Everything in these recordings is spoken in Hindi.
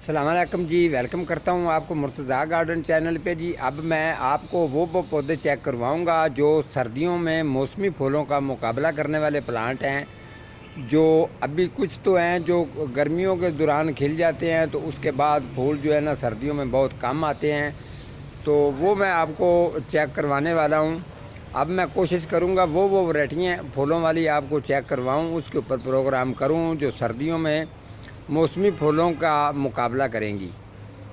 अस्सलामुअलैकुम जी, वेलकम करता हूँ आपको मुर्तज़ा गार्डन चैनल पे जी। अब मैं आपको वो पौधे चेक करवाऊँगा जो सर्दियों में मौसमी फूलों का मुकाबला करने वाले प्लांट हैं। जो अभी कुछ तो हैं जो गर्मियों के दौरान खिल जाते हैं, तो उसके बाद फूल जो है ना सर्दियों में बहुत कम आते हैं। तो वो मैं आपको चेक करवाने वाला हूँ। अब मैं कोशिश करूँगा वो वैरायटियाँ फूलों वाली आपको चेक करवाऊँ, उसके ऊपर प्रोग्राम करूँ जो सर्दियों में मौसमी फूलों का मुकाबला करेंगी।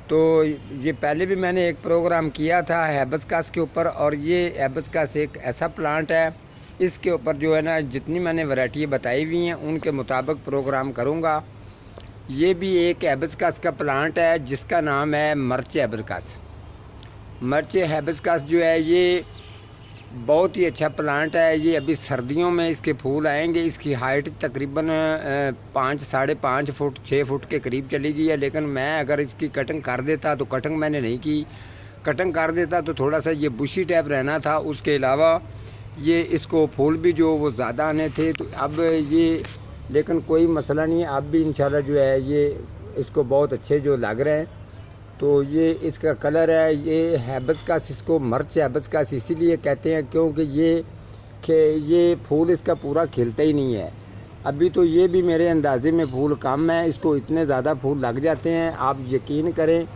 तो ये पहले भी मैंने एक प्रोग्राम किया था हैबिस्कस के ऊपर, और ये हैबिस्कस एक ऐसा प्लांट है, इसके ऊपर जो है ना जितनी मैंने वैरायटी बताई हुई हैं उनके मुताबिक प्रोग्राम करूँगा। ये भी एक हैबिस्कस का प्लांट है जिसका नाम है मर्च हैबिस्कस। मर्च हैबिस्कस जो है ये बहुत ही अच्छा प्लांट है। ये अभी सर्दियों में इसके फूल आएंगे। इसकी हाइट तकरीबन 5-5.5 फुट 6 फुट के करीब चली गई है, लेकिन मैं अगर इसकी कटिंग कर देता तो कटिंग मैंने नहीं की। कटिंग कर देता तो थोड़ा सा ये बुशी टाइप रहना था। उसके अलावा ये इसको फूल भी जो वो ज़्यादा आने थे, तो अब ये लेकिन कोई मसला नहीं है। अब भी इंशाल्लाह जो है ये इसको बहुत अच्छे जो लग रहे हैं। तो ये इसका कलर है, ये हैबिस्कस, इसको मर्च हैबिस्कस इसीलिए कहते हैं क्योंकि ये फूल इसका पूरा खिलता ही नहीं है। अभी तो ये भी मेरे अंदाजे में फूल कम है, इसको इतने ज़्यादा फूल लग जाते हैं, आप यकीन करें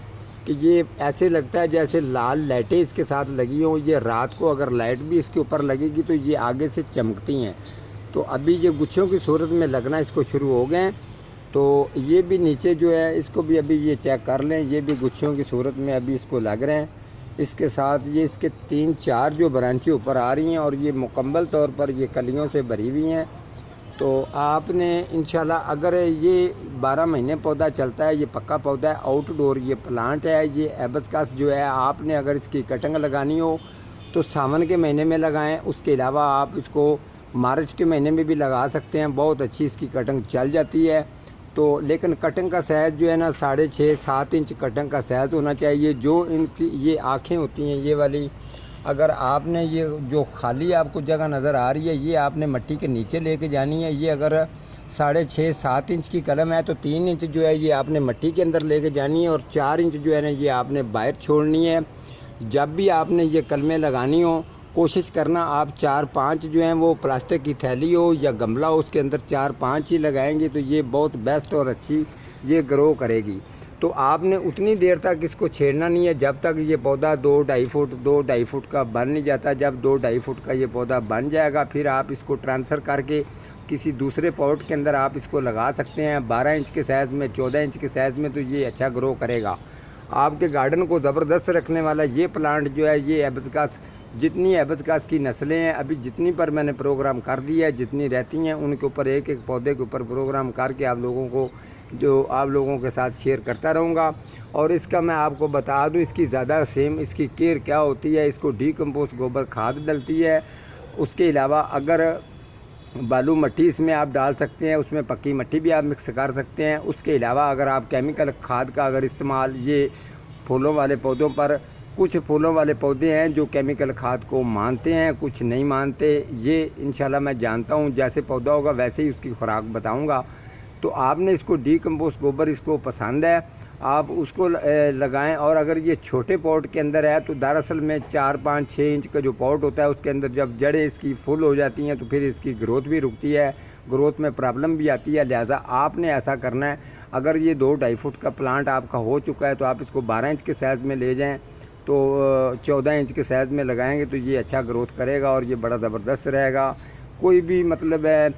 कि ये ऐसे लगता है जैसे लाल लाइटें इसके साथ लगी हों। ये रात को अगर लाइट भी इसके ऊपर लगेगी तो ये आगे से चमकती हैं। तो अभी ये गुच्छों की सूरत में लगना इसको शुरू हो गए हैं। तो ये भी नीचे जो है इसको भी अभी ये चेक कर लें, ये भी गुच्छों की सूरत में अभी इसको लग रहे हैं। इसके साथ ये इसके 3-4 जो ब्रांचें ऊपर आ रही हैं और ये मुकम्मल तौर पर ये कलियों से भरी हुई हैं। तो आपने इंशाल्लाह अगर ये 12 महीने पौधा चलता है, ये पक्का पौधा है, आउटडोर ये प्लांट है। ये हैबिस्कस जो है आपने अगर इसकी कटिंग लगानी हो तो सावन के महीने में लगाएं। उसके अलावा आप इसको मार्च के महीने में भी लगा सकते हैं, बहुत अच्छी इसकी कटिंग चल जाती है। तो लेकिन कटिंग का साइज़ जो है ना 6.5-7 इंच कटिंग का साइज़ होना चाहिए। जो इनकी ये आँखें होती हैं ये वाली, अगर आपने ये जो खाली आपको जगह नज़र आ रही है ये आपने मिट्टी के नीचे लेके जानी है। ये अगर 6.5-7 इंच की कलम है तो 3 इंच जो है ये आपने मिट्टी के अंदर लेके जानी है, और 4 इंच जो है ना ये आपने बाहर छोड़नी है। जब भी आपने ये कलमें लगानी हो कोशिश करना आप 4-5 जो हैं वो प्लास्टिक की थैली हो या गमला हो उसके अंदर 4-5 ही लगाएंगे तो ये बहुत बेस्ट और अच्छी ये ग्रो करेगी। तो आपने उतनी देर तक इसको छेड़ना नहीं है जब तक ये पौधा 2-2.5 फुट का बन नहीं जाता। जब 2-2.5 फुट का ये पौधा बन जाएगा फिर आप इसको ट्रांसफ़र करके किसी दूसरे पॉट के अंदर आप इसको लगा सकते हैं। 12 इंच के साइज़ में, 14 इंच के साइज़ में, तो ये अच्छा ग्रो करेगा। आपके गार्डन को ज़बरदस्त रखने वाला ये प्लांट जो है ये हैबिस्कस, जितनी हैबिस्कस की नस्लें हैं अभी जितनी पर मैंने प्रोग्राम कर दिया है, जितनी रहती हैं उनके ऊपर एक एक पौधे के ऊपर प्रोग्राम करके आप लोगों के साथ शेयर करता रहूँगा। और इसका मैं आपको बता दूँ इसकी ज़्यादा इसकी केयर क्या होती है। इसको डीकम्पोस्ट गोबर खाद डलती है। उसके अलावा अगर बालू मट्टी इसमें आप डाल सकते हैं, उसमें पक्की मट्टी भी आप मिक्स कर सकते हैं। उसके अलावा अगर आप केमिकल खाद का अगर इस्तेमाल, ये फूलों वाले पौधों पर, कुछ फूलों वाले पौधे हैं जो केमिकल खाद को मानते हैं, कुछ नहीं मानते। ये इंशाल्लाह मैं जानता हूँ, जैसे पौधा होगा वैसे ही उसकी खुराक बताऊँगा। तो आपने इसको डीकम्पोस्ट गोबर इसको पसंद है आप उसको लगाएं। और अगर ये छोटे पॉट के अंदर है तो दरअसल में 4-5-6 इंच का जो पॉट होता है उसके अंदर जब जड़ें इसकी फुल हो जाती हैं तो फिर इसकी ग्रोथ भी रुकती है, ग्रोथ में प्रॉब्लम भी आती है। लिहाजा आपने ऐसा करना है, अगर ये 2-2.5 फुट का प्लांट आपका हो चुका है तो आप इसको 12 इंच के साइज़ में ले जाएँ, तो 14 इंच के साइज़ में लगाएंगे तो ये अच्छा ग्रोथ करेगा और ये बड़ा ज़बरदस्त रहेगा। कोई भी मतलब है,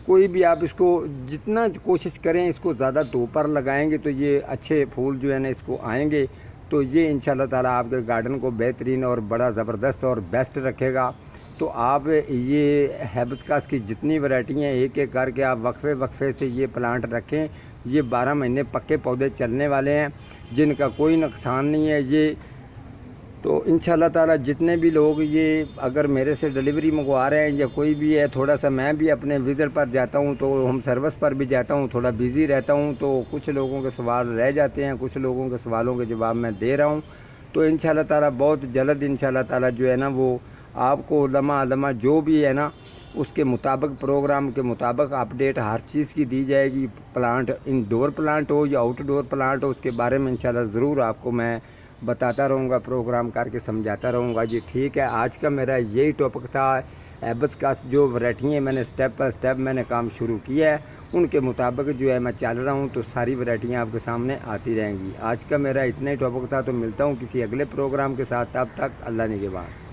कोई भी आप इसको जितना कोशिश करें इसको ज़्यादा धूप पर लगाएंगे तो ये अच्छे फूल जो है ना इसको आएंगे। तो ये इंशाल्लाह ताला आपके गार्डन को बेहतरीन और बड़ा ज़बरदस्त और बेस्ट रखेगा। तो आप ये हैबिस्कस की जितनी वैरायटी हैं एक एक करके आप वक्फे से ये प्लांट रखें। ये 12 महीने पक्के पौधे चलने वाले हैं जिनका कोई नुकसान नहीं है। ये तो इंशाल्लाह ताला जितने भी लोग ये अगर मेरे से डिलीवरी मंगवा रहे हैं या कोई भी है, थोड़ा सा मैं भी अपने विज़िट पर जाता हूँ तो होम सर्विस पर भी जाता हूँ, थोड़ा बिज़ी रहता हूँ, तो कुछ लोगों के सवाल रह जाते हैं, कुछ लोगों के सवालों के जवाब मैं दे रहा हूँ। तो इंशाल्लाह ताला बहुत जल्द इंशाल्लाह ताला जो है ना वो आपको लम्हा लम्हा जो भी है ना उसके मुताबिक प्रोग्राम के मुताबिक अपडेट हर चीज़ की दी जाएगी। प्लांट इंडोर प्लांट हो या आउटडोर प्लांट हो, उसके बारे में इंशाल्लाह ज़रूर आपको मैं बताता रहूँगा, प्रोग्राम करके समझाता रहूँगा जी। ठीक है, आज का मेरा यही टॉपिक था। एबस का जो वैरायटी है मैंने स्टेप बाय स्टेप मैंने काम शुरू किया है, उनके मुताबिक जो है मैं चल रहा हूँ, तो सारी वैरायटियाँ आपके सामने आती रहेंगी। आज का मेरा इतना ही टॉपिक था, तो मिलता हूँ किसी अगले प्रोग्राम के साथ। तब तक अल्लाह निगहबान।